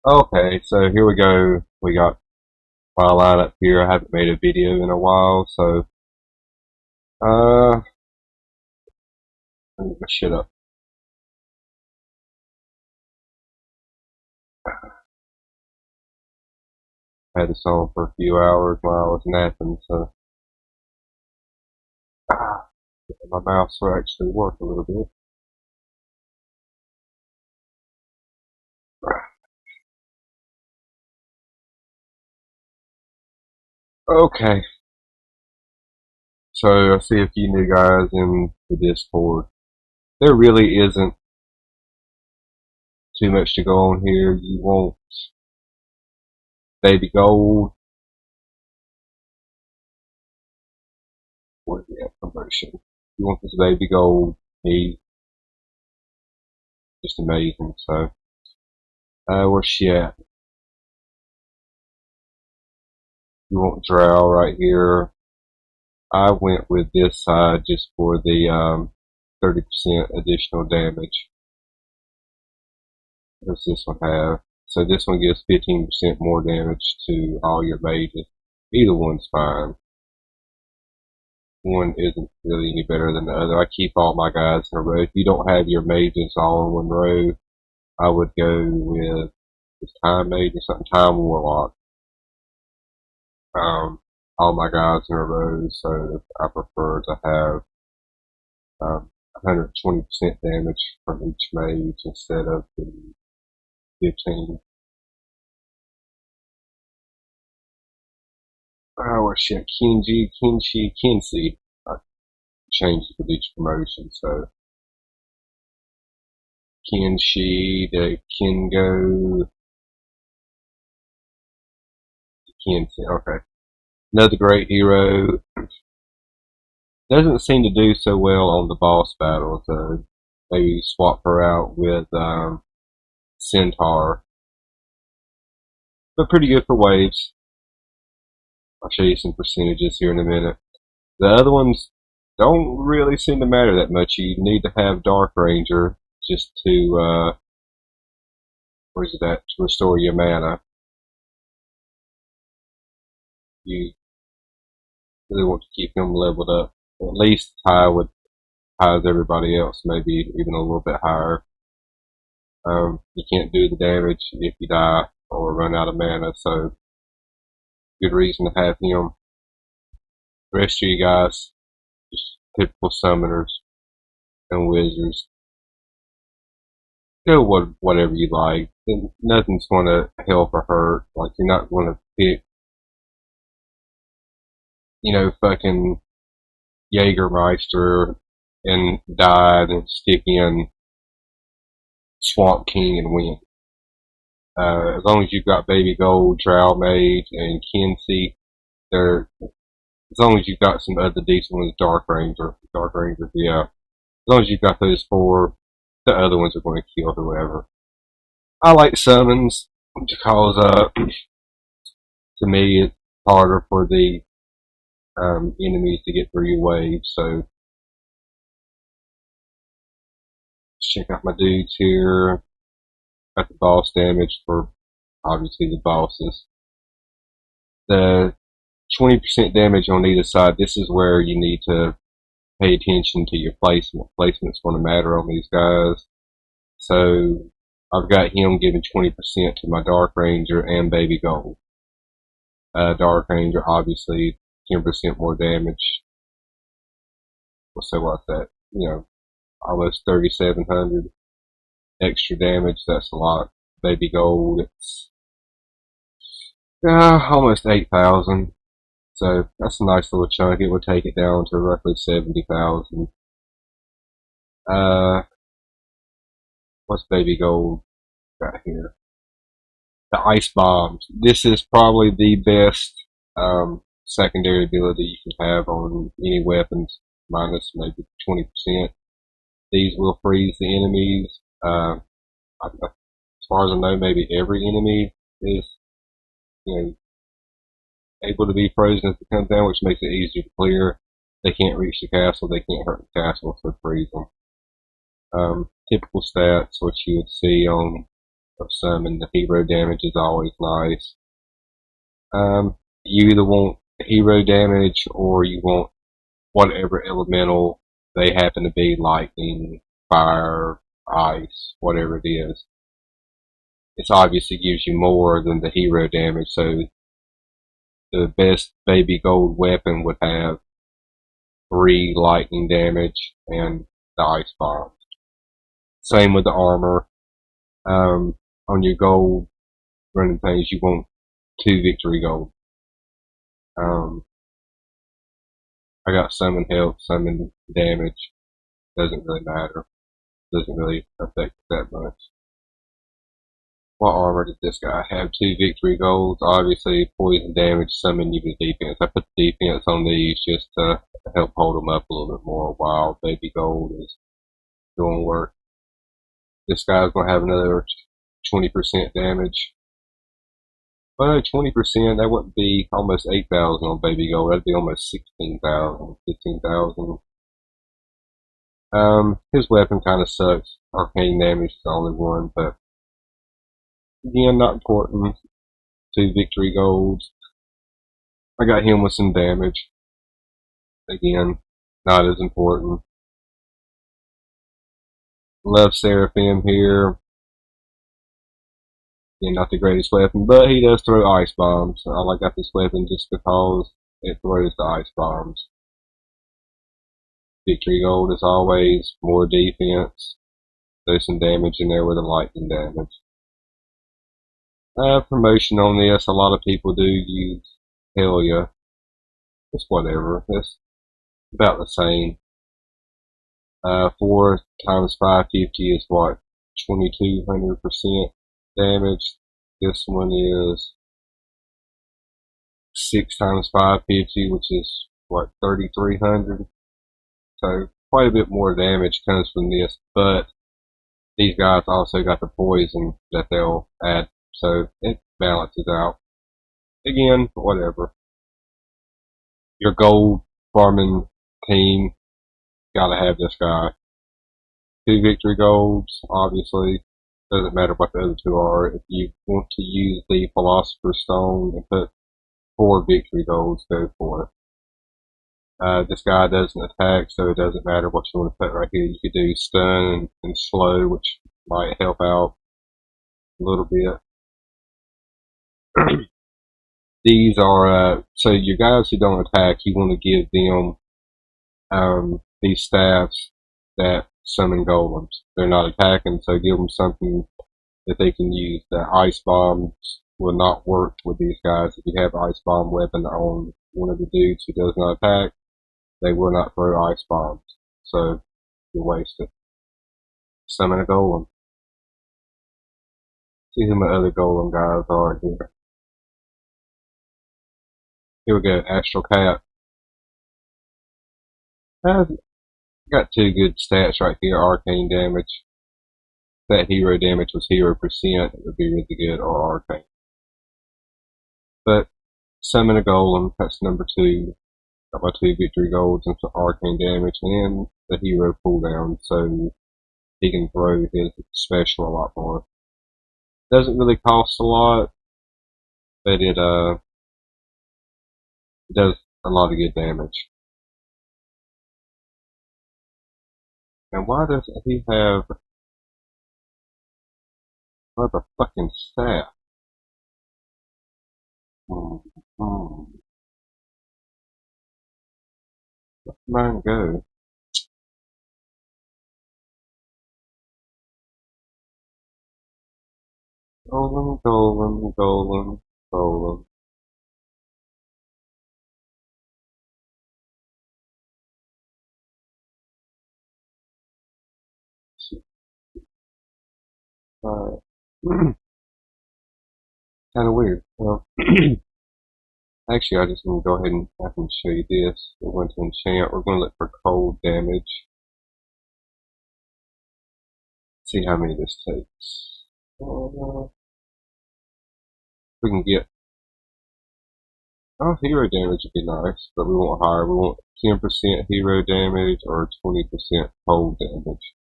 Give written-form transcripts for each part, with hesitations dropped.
Okay, so here we go. We got my lineup here. I haven't made a video in a while, so let me get my shit up. I had this on for a few hours while I was napping, so ah, my mouse will actually work a little bit. Okay, so I see a few new guys in the Discord. There really isn't too much to go on here. You want baby gold. What is the promotion? You want this baby gold. He's just amazing. So, where's she at? You want drow right here. I went with this side just for the 30% additional damage. What does this one have? So this one gives 15% more damage to all your mages. Either one's fine. One isn't really any better than the other. I keep all my guys in a row. If you don't have your mages all in one row, I would go with this time mage or something, time warlock. All my guys in a row, so I prefer to have 120% damage from each mage instead of the 15. Where's she at? Kinsey. I changed with each promotion, so Kinshi to Kingo to Kinsey. Okay. Another great hero. Doesn't seem to do so well on the boss battles, so maybe swap her out with Centaur. But pretty good for waves. I'll show you some percentages here in a minute. The other ones don't really seem to matter that much. You need to have Dark Ranger just to, where's it at? To restore your mana. You really want to keep him leveled up. At least high as everybody else, maybe even a little bit higher. You can't do the damage if you die or run out of mana, so good reason to have him. The rest of you guys, just typical summoners and wizards. Go whatever you like. Nothing's going to help or hurt. Like, you're not going to pick, fucking Jägermeister and die and stick in Swamp King and win. As long as you've got Baby Gold, Drow Mage, and Kinsey, as long as you've got some other decent ones, Dark Ranger, yeah. As long as you've got those four, the other ones are going to kill whoever. I like summons because, to me, it's harder for the enemies to get through your waves. So, let's check out my dudes here. Got the boss damage for obviously the bosses. The 20% damage on either side. This is where you need to pay attention to your placement. Placement's going to matter on these guys. So I've got him giving 20% to my Dark Ranger and Baby Gold. Dark Ranger, obviously, 10% more damage. So what's that? Almost 3,700 extra damage. That's a lot. Baby Gold, it's almost 8,000. So that's a nice little chunk. It would take it down to roughly 70,000. What's Baby Gold got here? The Ice Bombs. This is probably the best secondary ability you can have on any weapons, minus maybe 20%. These will freeze the enemies. As far as I know, maybe every enemy is, able to be frozen if it comes down, which makes it easier to clear. They can't reach the castle. They can't hurt the castle, so freeze them. Typical stats, what you would see on of summon. The hero damage is always nice. You either want hero damage or you want whatever elemental they happen to be, lightning, fire, ice, whatever it is. It obviously gives you more than the hero damage, so the best baby gold weapon would have 3 lightning damage and the ice bomb. Same with the armor. On your gold running things, you want 2 victory gold. I got summon health, summon damage. Doesn't really matter. Doesn't really affect it that much. What armor did this guy have? 2 victory golds. Obviously, poison damage, summon you to defense. I put the defense on these just to help hold them up a little bit more while baby gold is doing work. This guy's gonna have another 20% damage. But 20%, that wouldn't be almost 8,000 on baby gold. That'd be almost 16,000, 15,000. His weapon kind of sucks. Arcane damage is the only one, but again, not important. 2 victory golds. I got him with some damage. Again, not as important. Love Seraphim here. Again, not the greatest weapon, but he does throw ice bombs. I got this weapon just because it throws the ice bombs. Victory gold as always, more defense. There's some damage in there with the lightning damage. Promotion on this, a lot of people do use Helia. It's whatever, it's about the same. 4 times 550 is what? 2200% damage. This one is 6 times 550, which is what? 3300. So quite a bit more damage comes from this, but these guys also got the poison that they'll add, so it balances out. Again, whatever. Your gold farming team, gotta have this guy. 2 victory golds, obviously. Doesn't matter what the other 2 are. If you want to use the Philosopher's Stone and put 4 victory golds, go for it. This guy doesn't attack, so it doesn't matter what you want to put right here. You could do stun and slow, which might help out a little bit. These are, so your guys who don't attack, you want to give them these staffs that summon golems. They're not attacking, so give them something that they can use. The ice bombs will not work with these guys. If you have ice bomb weapon on one of the dudes who does not attack, they will not throw ice bombs. So you waste it. Summon a golem. See who my other golem guys are here. Here we go, Astral Cat. I've got 2 good stats right here. Arcane damage. If that hero damage was hero percent, it would be really good, or arcane. But summon a golem, that's number 2. Got my 2 victory golds and some arcane damage, and the hero cooldown, so he can throw his special a lot more. Doesn't really cost a lot, but it does a lot of good damage. And why doesn't he have another fucking staff? Let mine go. Golem, golem, golem, golem. Kind of weird. Well, actually, I just want to go ahead and I can show you this. We're going to enchant. We're going to look for cold damage. See how many this takes. We can get. Oh, hero damage would be nice, but we want higher. We want 10% hero damage or 20% cold damage.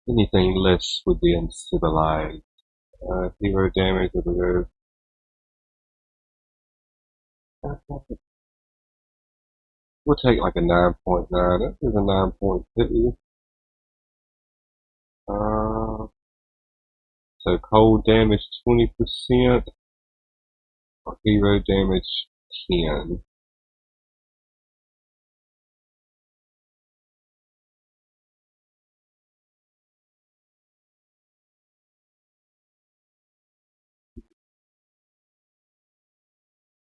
Anything less would be uncivilized. Hero damage, we'll take like a 9.9. That is a 9.2. So cold damage 20%, or hero damage 10.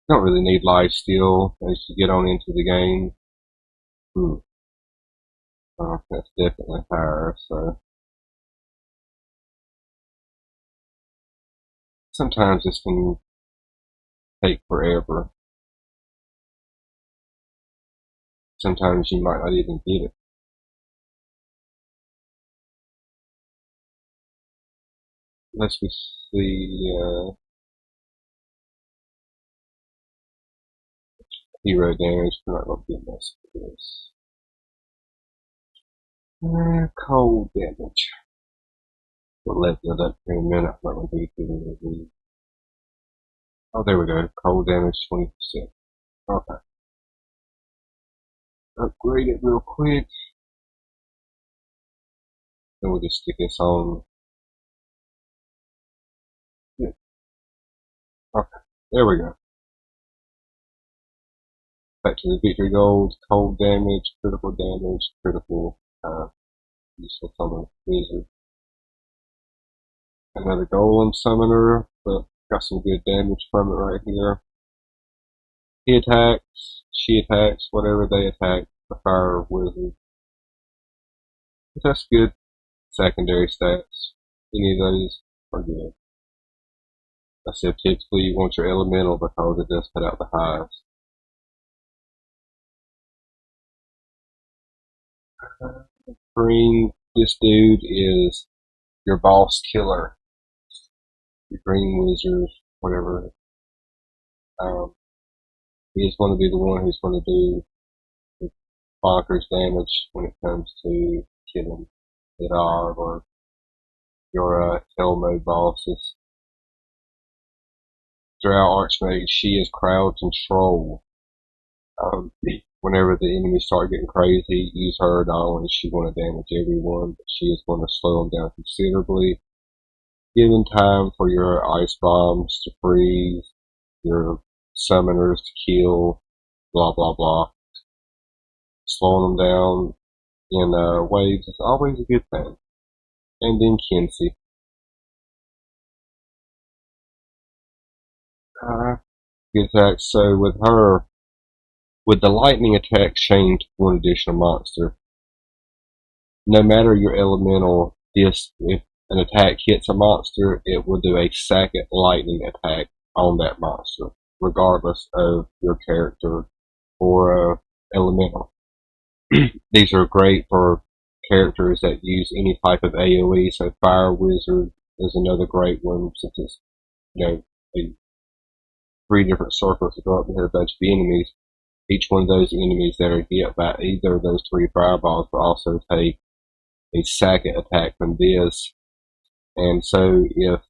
Don't really need lifesteal as you get on into the game. That's definitely higher, so sometimes this can take forever. Sometimes you might not even get it. Let's see, hero damage. We're not going to get this for this. Cold damage. We'll level it up here in a minute. I'm not going to do too many. Oh, there we go. Cold damage 20%. Okay. Upgrade it real quick. Then we'll just stick this on. Yeah. Okay. There we go. Back to the victory goals. Cold damage, critical, useful summon wizard. Another golem summoner, but got some good damage from it right here. He attacks, she attacks, whatever they attack, the fire wizard. But that's good. Secondary stats. Any of those are good. I said typically you want your elemental because it does put out the highest. Green, this dude is your boss killer. Your green wizard, whatever. He is going to be the one who's going to do the bonkers damage when it comes to killing Nidhogg or your hell mode bosses. Drow Archmage, she is crowd control. Whenever the enemies start getting crazy, use her. Not only is she going to damage everyone, but she is going to slow them down considerably, giving time for your ice bombs to freeze, your summoners to kill, blah blah blah. Slowing them down in waves is always a good thing. And then Kinsey. Good attack. So with her, with the lightning attack chained to one additional monster, no matter your elemental, if an attack hits a monster, it will do a second lightning attack on that monster, regardless of your character or elemental. These are great for characters that use any type of AoE, so Fire Wizard is another great one, since it's, a 3 different circles to go up and hit a bunch of enemies. Each one of those enemies that are hit by either of those 3 fireballs will also take a second attack from this. And so if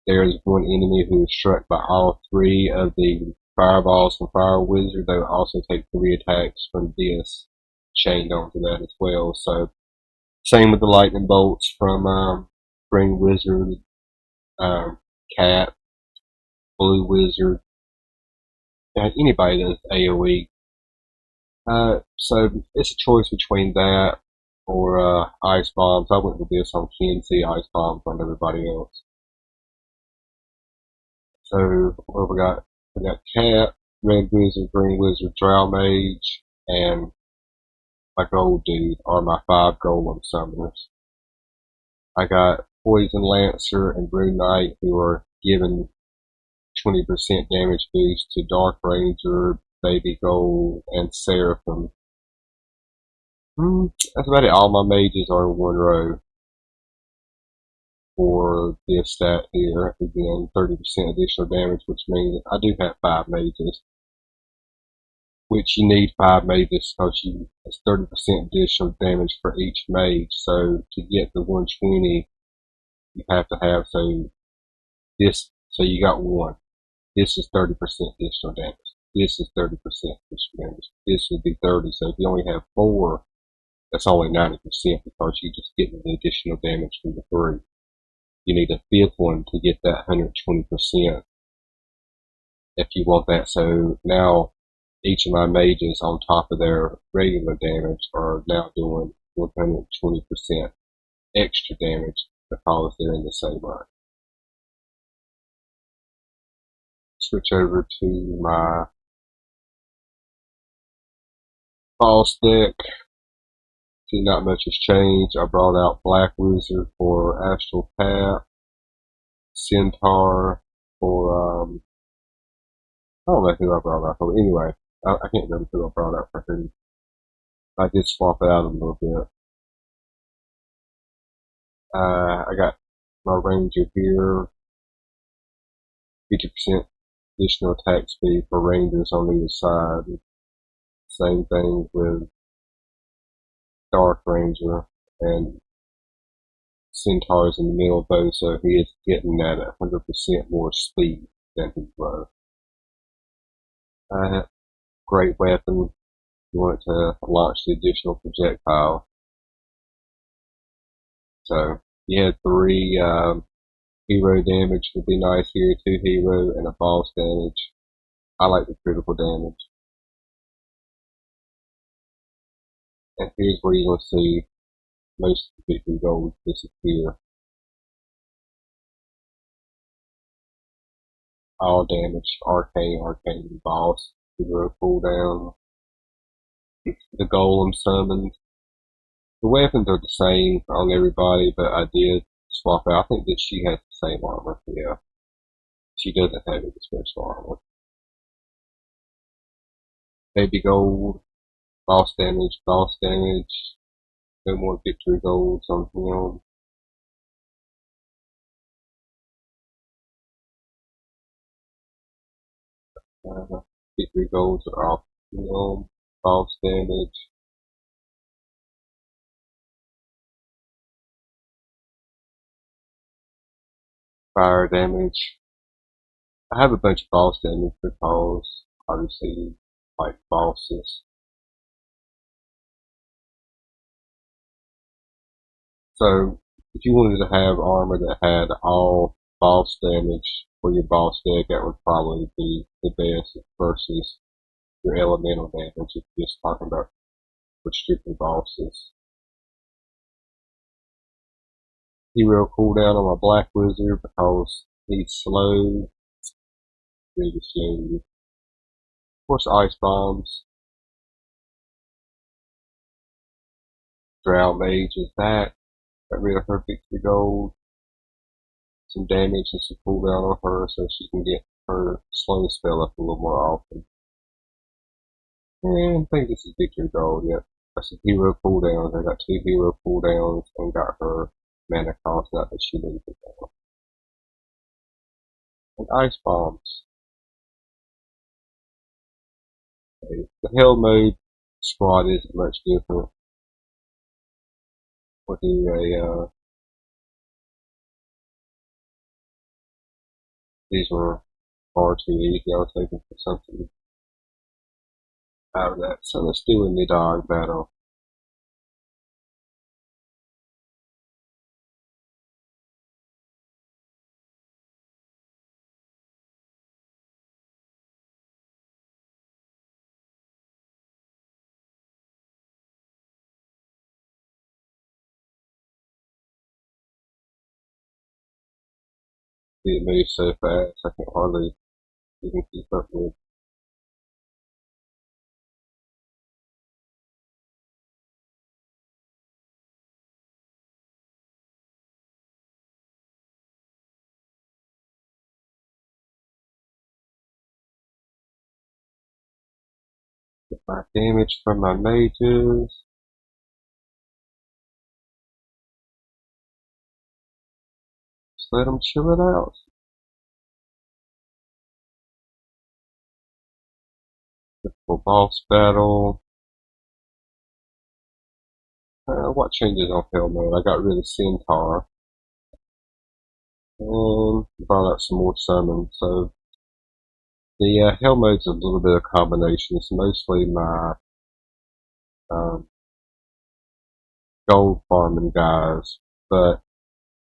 there is one enemy who is struck by all 3 of the fireballs from Fire Wizard, they will also take 3 attacks from this chained onto that as well. So same with the lightning bolts from Green Wizard, Cat, Blue Wizard, anybody does AoE. So it's a choice between that or ice bombs. I went with this on Kinsey, ice bombs on everybody else. So what we got? We got Cat, Red Wizard, Green Wizard, Drow Mage, and my gold dude are my 5 golem summoners. I got Poison Lancer and Brew Knight, who are giving 20% damage boost to Dark Ranger, Baby Gold, and Seraphim. That's about it. All my mages are in 1 row for this stat here. Again, 30% additional damage, which means I do have 5 mages. which you need 5 mages because it's 30% additional damage for each mage. So to get the 120, you have to have, so you got 1. This is 30% additional damage. This is 30% additional damage. This would be 30. So if you only have 4, that's only 90% because you just get the additional damage from the 3. You need a 5th one to get that 120% if you want that. So now each of my mages on top of their regular damage are now doing 120% extra damage because they're in the same line. Switch over to my boss deck. See, not much has changed. I brought out Black Wizard for Astral Tap, Centaur for, I don't know who I brought out for. Anyway, I can't remember who I brought out for who. I did swap it out a little bit. I got my Ranger here, 50% additional attack speed for Rangers on either side. Same thing with Dark Ranger, and Centaur's in the middle of both, so he is getting that 100% more speed than he was. Great weapon. You want it to launch the additional projectile. So you had 3 hero damage would be nice here, 2 hero and a boss damage. I like the critical damage. And here's where you're going to see most of the victory gold disappear. All damage, arcane, boss, hero cooldown, the golem summoned. The weapons are the same on everybody, but I did swap out. I think that she has the same armor, yeah. She doesn't have any special armor. Baby gold, boss damage, no more victory golds on him. Victory golds are off him, boss damage. Fire damage. I have a bunch of boss damage because obviously like bosses. So if you wanted to have armor that had all boss damage for your boss deck, that would probably be the best versus your elemental damage if you're just talking about restricted bosses. Hero cooldown on my Black Wizard because he's slow, really slow. Of course, ice bombs. Drow Mage is that. Got rid of her victory gold. Some damage and some cooldown on her so she can get her slow spell up a little more often. And I think this is victory gold, yep. That's a hero cooldown. I got 2 hero cooldowns and got her mana cost out that she needed now. And ice bombs. Okay. The hell mode squad isn't much different. We'll do a these were far too easy. I was hoping for something out of that. So let's do a Nidhogg battle. It moves so fast, I can hardly even keep up with. Get my damage from my mages. Just let them chill it out. For boss battle, what changes on Hell mode? I got rid of Centaur and brought out some more summons. So the Hell mode's a little bit of combination. It's mostly my um, gold farming guys, but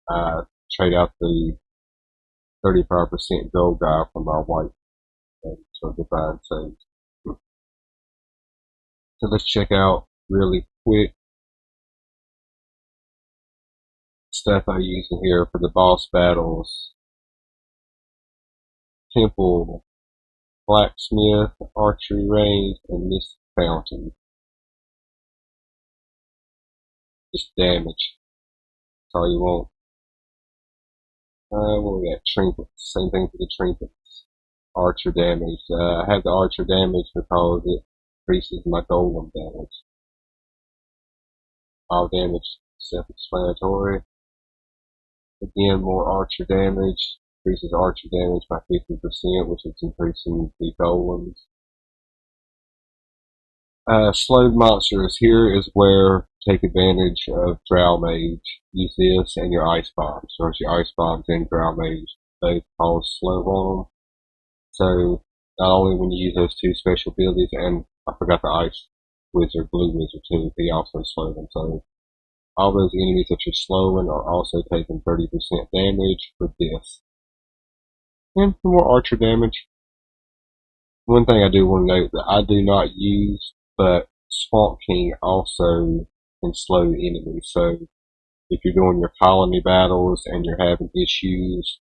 I trade out the 35% gold guy for my white so divine sage. So let's check out really quick stuff I use in here for the boss battles. Temple, blacksmith, archery range, and this fountain. Just damage. That's all you want. What we got? Trinkets. Same thing for the trinkets. Archer damage. I have the archer damage because it increases my golem damage. All damage self-explanatory. Again, more archer damage. Increases archer damage by 50%, which is increasing the golems. Slowed monsters. Here is where take advantage of Drow Mage. Use this and your Ice Bombs. So your Ice Bombs and Drow Mage. They cause slow on them. So not only when you use those two special abilities, and I forgot the Ice Wizard, Blue Wizard too, he also slowed them. So all those enemies that you're slowing are also taking 30% damage with this. And for more archer damage, one thing I do want to note that I do not use, but Swamp King also can slow enemies. So if you're doing your colony battles and you're having issues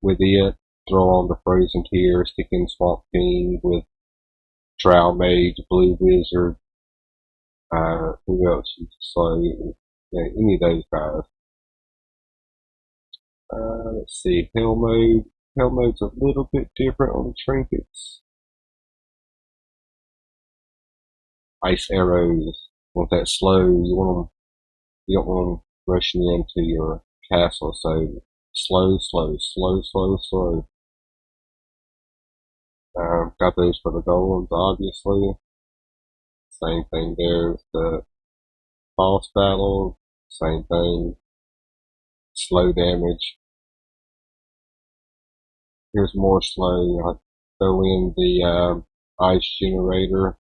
with it, throw on the Frozen Tear, stick in Swamp King with Drow Mage, Blue Wizard, who else you can slow? Yeah, any of those guys. Let's see, Hell mode. Hell mode's a little bit different on the trinkets. Ice arrows. Want that slow? You don't want them rushing into your castle. So slow, slow, slow, slow, slow. Got those for the golems, obviously. Same thing there with the boss battle. Same thing. Slow damage. Here's more slow. I throw in the ice generator.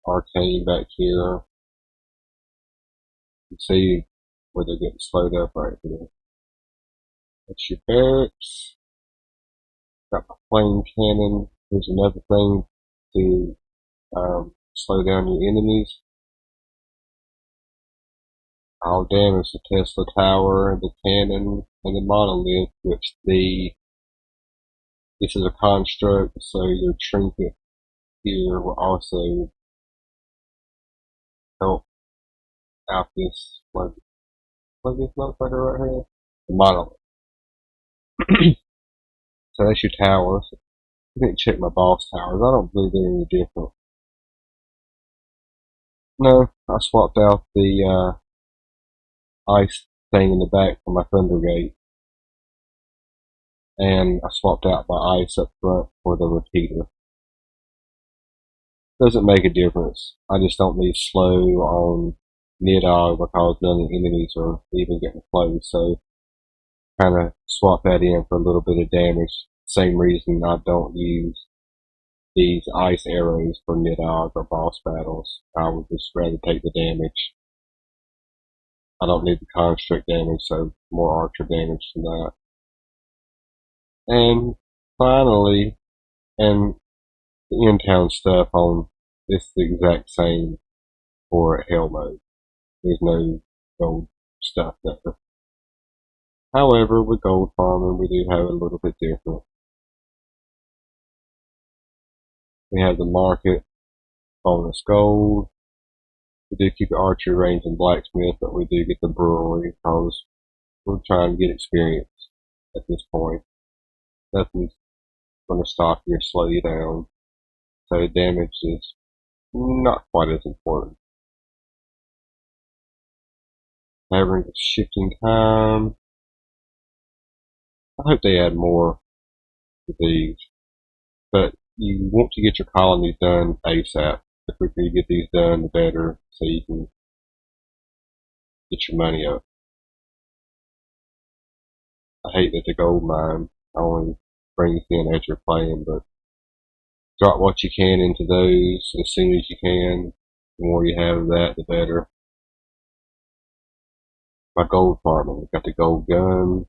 Arcane back here. You can see where they're getting slowed up right here. That's your barracks. Got my flame cannon. Here's another thing to slow down your enemies. I'll damage the Tesla Tower, the cannon, and the monolith, which this is a construct, so your trinket here will also help out this, like this motherfucker right here, the monolith. So that's your towers. I didn't check my boss towers. I don't believe they're any different. No, I swapped out the ice thing in the back for my Thunder Gate. And I swapped out my ice up front for the repeater. Doesn't make a difference. I just don't need slow on Nidhogg because none of the enemies are even getting close. So kind of swap that in for a little bit of damage. Same reason I don't use these ice arrows for Nidhogg or boss battles. I would just rather take the damage. I don't need the construct damage, so more archer damage than that. And finally, and the in-town stuff on it's the exact same for Hell mode. There's no gold stuff there. However, with gold farming, we do have a little bit different. We have the market, bonus gold. We do keep the archery range and blacksmith, but we do get the brewery because we're trying to get experience at this point. Nothing's going to stop you or slow you down. So damage is not quite as important. Having shifting time. I hope they add more to these. But you want to get your colonies done ASAP. The quicker you get these done, the better, so you can get your money up. I hate that the gold mine only brings in as you're playing, but drop what you can into those as soon as you can. The more you have of that, the better. My gold farming, got the gold gun.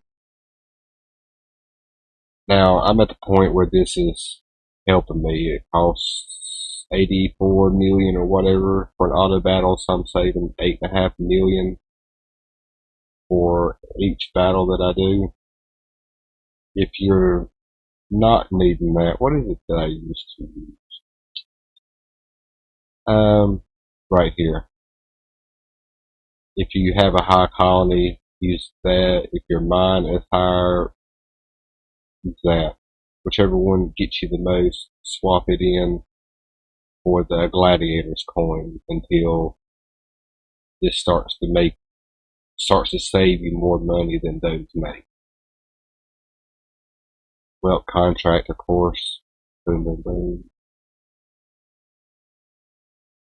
Now, I'm at the point where this is helping me. It costs 84 million or whatever for an auto battle, so I'm saving 8.5 million for each battle that I do. If you're not needing that, what is it that I used to use? Right here. If you have a high colony, use that. If your mine is higher, use that. Whichever one gets you the most, swap it in for the gladiator's coin until this starts to save you more money than those make. Well, contract, of course. Boom, boom, boom.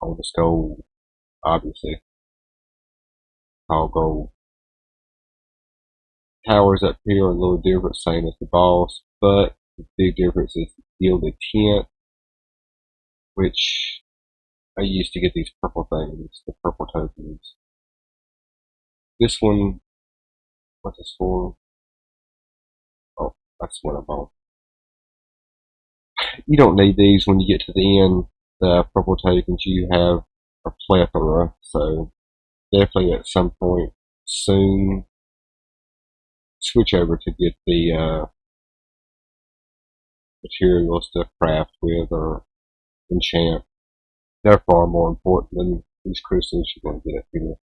All this gold, obviously. All gold. Towers up here are a little different, same as the boss, but the big difference is the gilded tint, which I used to get these purple things, the purple tokens. This one, what's this for? Oh, that's what I bought. You don't need these when you get to the end. The purple tokens, you have a plethora, so definitely at some point soon switch over to get the materials to craft with or enchant. They're far more important than these crystals you're going to get up here.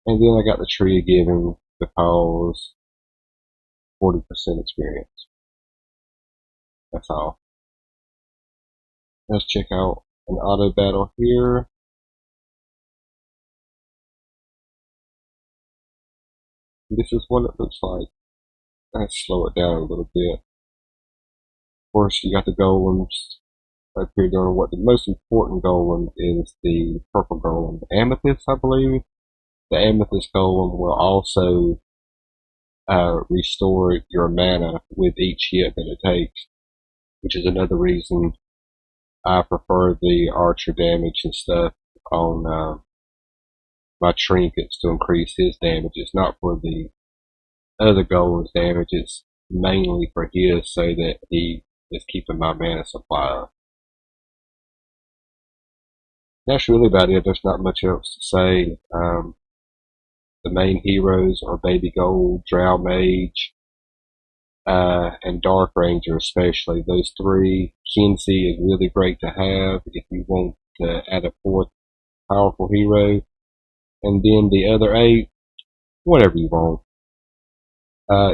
And then I got the tree of giving because 40% experience. That's all. Let's check out an auto battle here. This is what it looks like. Let's slow it down a little bit. Of course, you got the golems up here doing what the most important golem is the purple golem. Amethyst, I believe. The amethyst golem will also restore your mana with each hit that it takes, which is another reason I prefer the archer damage and stuff on my trinkets to increase his damage. It's not for the other golem's damage, it's mainly for his so that he is keeping my mana supply up. That's really about it. There's not much else to say. The main heroes are Baby Gold, Drow Mage, and Dark Ranger especially. Those three. Kinsey is really great to have if you want to add a fourth powerful hero. And then the other 8, whatever you want.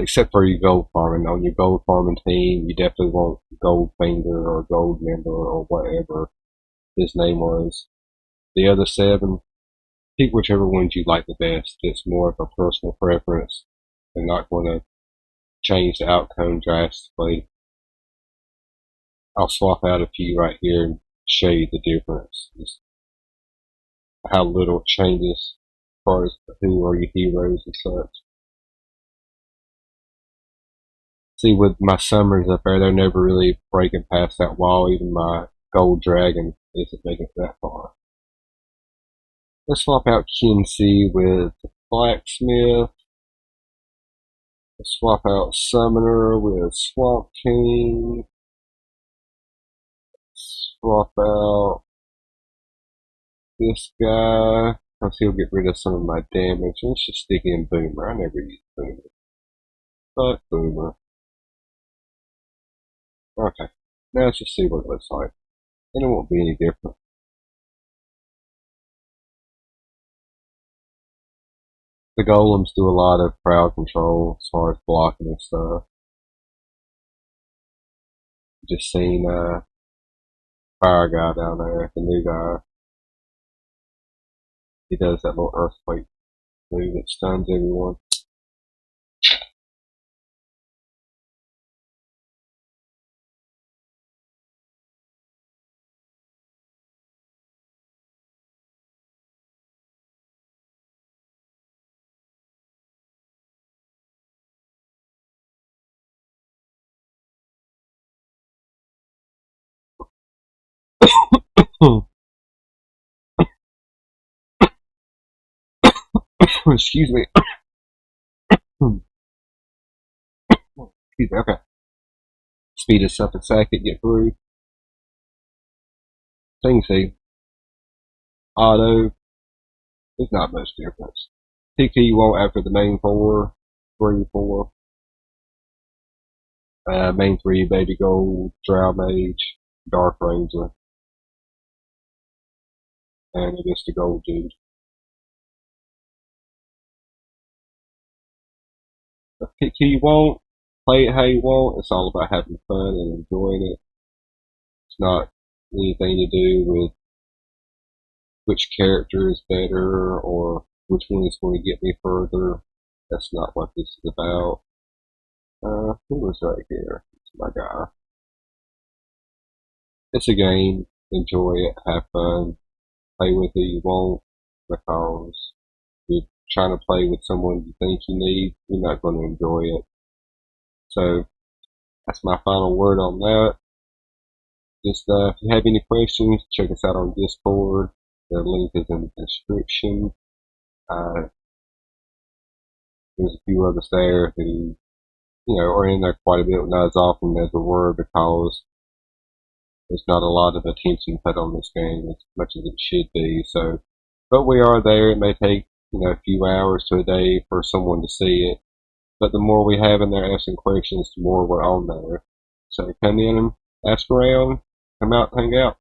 Except for your gold farming. On your gold farming team, you definitely want Goldfinger or Goldmember or whatever his name was. The other 7, pick whichever ones you like the best. It's more of a personal preference. They're not going to change the outcome drastically. I'll swap out a few right here and show you the difference. Just how little it changes as far as who are your heroes and such. See, with my summers up there, they're never really breaking past that wall. Even my gold dragon isn't making it that far. Let's swap out Kinsey with Blacksmith. Let's swap out Summoner with Swamp King. Swap out this guy, because he'll get rid of some of my damage. Let's just stick in Boomer. I never use Boomer. But Boomer. Okay. Now let's just see what it looks like. And it won't be any different. The golems do a lot of crowd control as far as blocking and stuff. Just seen fire guy down there, the new guy. He does that little earthquake move that stuns everyone. Excuse me. Excuse me. Okay. Speed us up a second. Get through. So you can see auto. There's not much difference. Pick who you want after the main 4. Main 3, Baby Gold, Drow Mage, Dark Ranger, and I guess the Gold Dude. But pick who you want, play it how you want. It's all about having fun and enjoying it. It's not anything to do with which character is better or which one is going to get me further. That's not what this is about. Who was right here? It's my guy. It's a game. Enjoy it. Have fun. Play with who you want, because if you're trying to play with someone you think you need, you're not going to enjoy it. So that's my final word on that. Just if you have any questions, check us out on Discord. The link is in the description. There's a few others there who, are in there quite a bit, not as often as there were, because there's not a lot of attention put on this game as much as it should be. So, but we are there. It may take, a few hours to a day for someone to see it. But the more we have in there asking questions, the more we're on there. So come in and ask around, come out and hang out.